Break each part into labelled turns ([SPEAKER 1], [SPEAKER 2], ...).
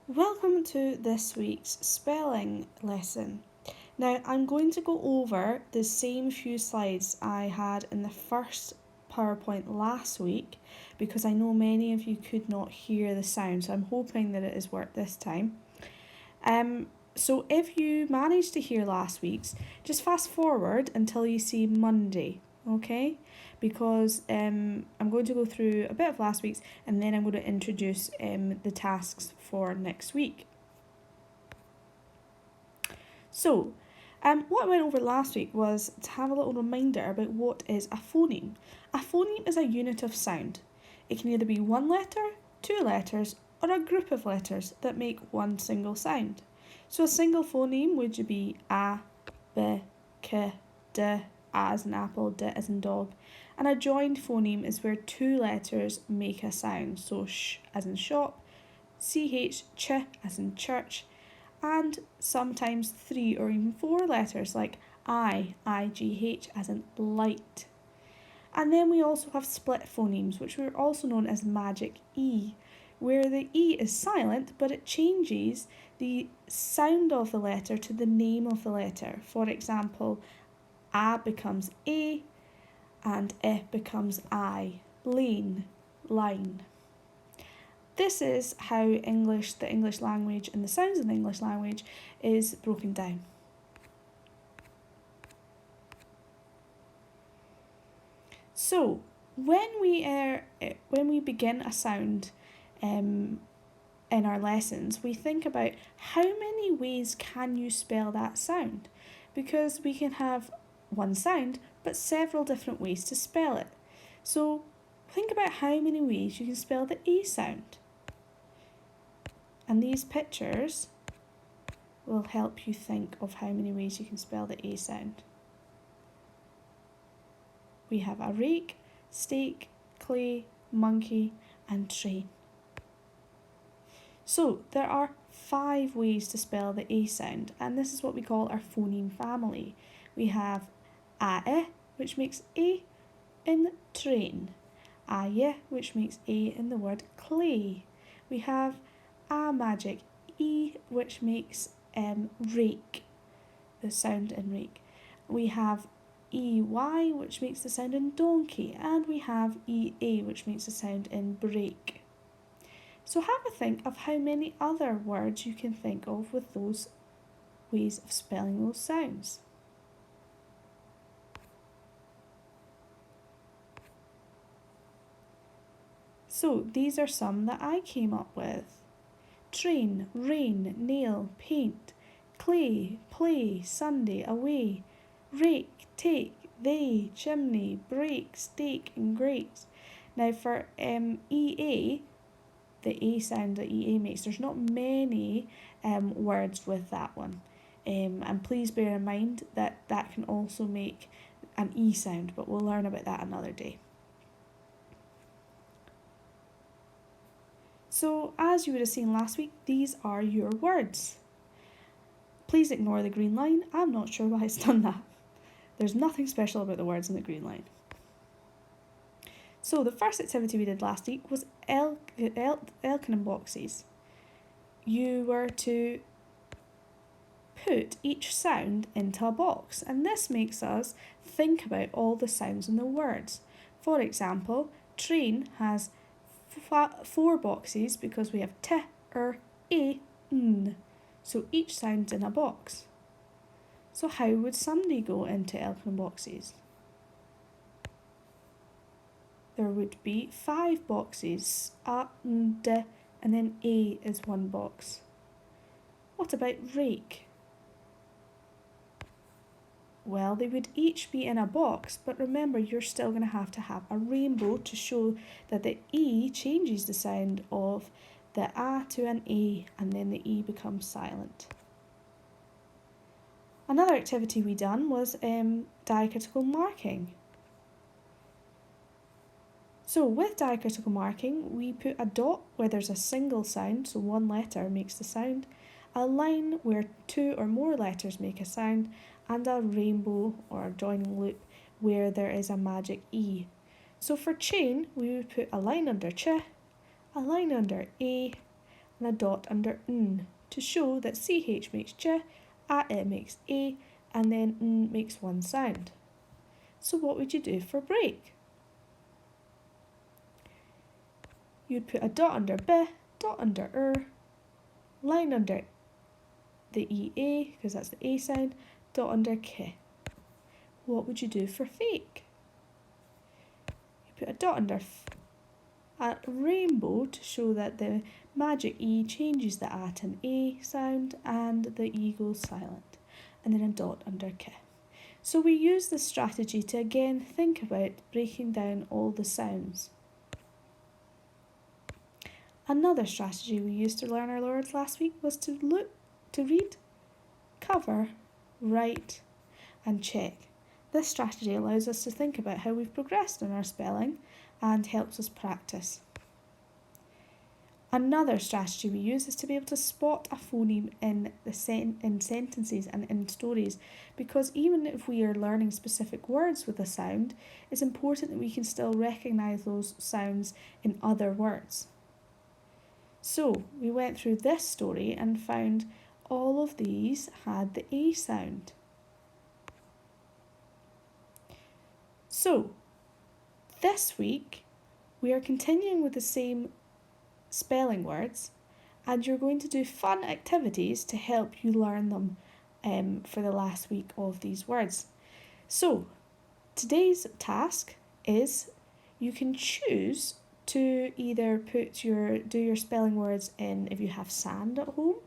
[SPEAKER 1] Welcome to this week's spelling lesson. Now, I'm going to go over the same few slides I had in the first PowerPoint last week because I know many of you could not hear the sound, so I'm hoping that it has worked this time. So if you managed to hear last week's, just fast forward until you see Monday, okay? Because I'm going to go through a bit of last week's and then I'm going to introduce the tasks for next week. So, what I went over last week was to have a little reminder about what is a phoneme. A phoneme is a unit of sound. It can either be one letter, two letters, or a group of letters that make one single sound. So a single phoneme would be a, b, k, d, a as in apple, d as in dog. And a joined phoneme is where two letters make a sound. So sh as in shop, ch, ch as in church, and sometimes three or even four letters like igh as in light. And then we also have split phonemes, which are also known as magic E, where the E is silent but it changes the sound of the letter to the name of the letter. For example, A becomes A and E becomes I, lane, line. This is how the English language and the sounds in the English language is broken down. So when we begin a sound in our lessons, we think about how many ways can you spell that sound, because we can have one sound but several different ways to spell it. So think about how many ways you can spell the A sound. And these pictures will help you think of how many ways you can spell the A sound. We have a rake, stake, clay, monkey, and train. So there are 5 ways to spell the A sound, and this is what we call our phoneme family. We have a, which makes A in train, a, which makes A in the word clay. We have a magic E, which makes rake, the sound in rake. We have EY, which makes the sound in donkey, and we have EA, which makes the sound in break. So have a think of how many other words you can think of with those ways of spelling those sounds. So these are some that I came up with. Train, rain, nail, paint, clay, play, Sunday, away, rake, take, they, chimney, break, stake, and grate. Now for EA, the A sound that EA makes, there's not many words with that one. And please bear in mind that that can also make an E sound, but we'll learn about that another day. So as you would have seen last week, these are your words. Please ignore the green line. I'm not sure why it's done that. There's nothing special about the words in the green line. So the first activity we did last week was Elkin boxes. You were to put each sound into a box, and this makes us think about all the sounds in the words. For example, train has 4 boxes because we have t, a, n. So each sound's in a box. So how would Sunday go into Elkin boxes? There would be 5 boxes, a, n, d, and then a is 1 box. What about rake? Well, they would each be in a box, but remember you're still going to have a rainbow to show that the E changes the sound of the A to an A, and then the E becomes silent. Another activity we done was diacritical marking. So with diacritical marking, we put a dot where there's a single sound, so one letter makes the sound, a line where 2 or more letters make a sound, and a rainbow or a joining loop where there is a magic E. So for chain, we would put a line under ch, a line under a, and a dot under n to show that ch makes ch, a makes a, and then n makes one sound. So what would you do for break? You'd put a dot under b, dot under line under the ea, because that's the a sound, dot under k. What would you do for fake? You put a dot under a rainbow to show that the magic E changes the A to an A sound and the E goes silent, and then a dot under K. So we use this strategy to again think about breaking down all the sounds. Another strategy we used to learn our words last week was to read, cover, write and check. This strategy allows us to think about how we've progressed in our spelling and helps us practice. Another strategy we use is to be able to spot a phoneme in sentences and in stories, because even if we are learning specific words with a sound, it's important that we can still recognise those sounds in other words. So we went through this story and found all of these had the A sound. So this week we are continuing with the same spelling words, and you're going to do fun activities to help you learn them for the last week of these words. So today's task is you can choose to either do your spelling words in if you have sand at home,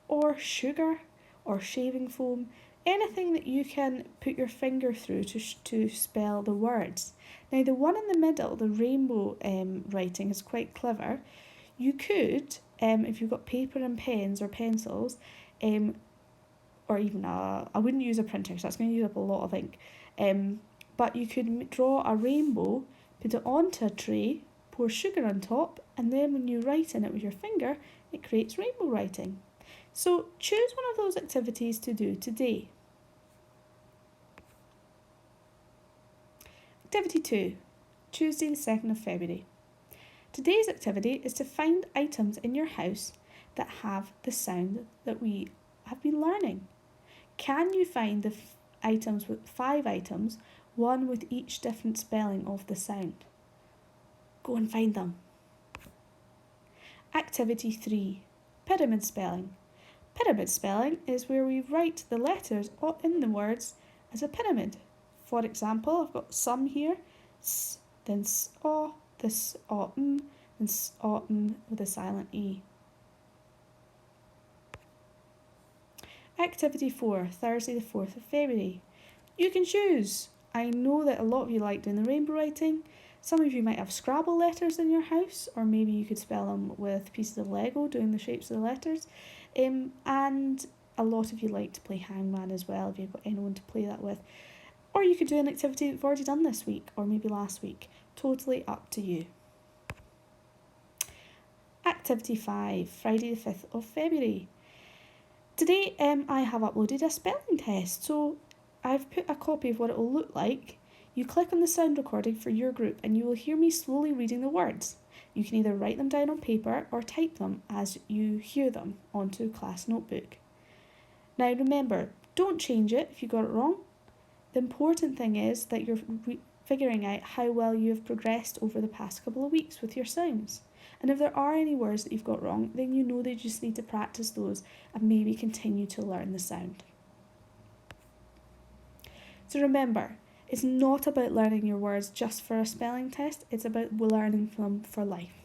[SPEAKER 1] or sugar, or shaving foam, anything that you can put your finger through to spell the words. Now the one in the middle, the rainbow writing, is quite clever. You could, if you've got paper and pens or pencils, or even I wouldn't use a printer because that's going to use up a lot of ink, but you could draw a rainbow, put it onto a tray, pour sugar on top, and then when you write in it with your finger, it creates rainbow writing. So choose one of those activities to do today. Activity 2, Tuesday the 2nd of February. Today's activity is to find items in your house that have the sound that we have been learning. Can you find the items with 5 items, one with each different spelling of the sound? Go and find them. Activity 3, Pyramid spelling. Pyramid spelling is where we write the letters in the words as a pyramid. For example, I've got some here, s, then s, o, this o, and s, o, with a silent E. Activity 4, Thursday the 4th of February. You can choose. I know that a lot of you like doing the rainbow writing. Some of you might have Scrabble letters in your house, or maybe you could spell them with pieces of Lego doing the shapes of the letters. And a lot of you like to play Hangman as well, if you've got anyone to play that with. Or you could do an activity that you've already done this week, or maybe last week. Totally up to you. Activity 5, Friday the 5th of February. Today I have uploaded a spelling test, so I've put a copy of what it will look like. You click on the sound recording for your group and you will hear me slowly reading the words. You can either write them down on paper or type them as you hear them onto a class notebook. Now remember, don't change it if you got it wrong. The important thing is that you're figuring out how well you have progressed over the past couple of weeks with your sounds. And if there are any words that you've got wrong, then you know that you just need to practice those and maybe continue to learn the sound. So remember, it's not about learning your words just for a spelling test, it's about learning them for life.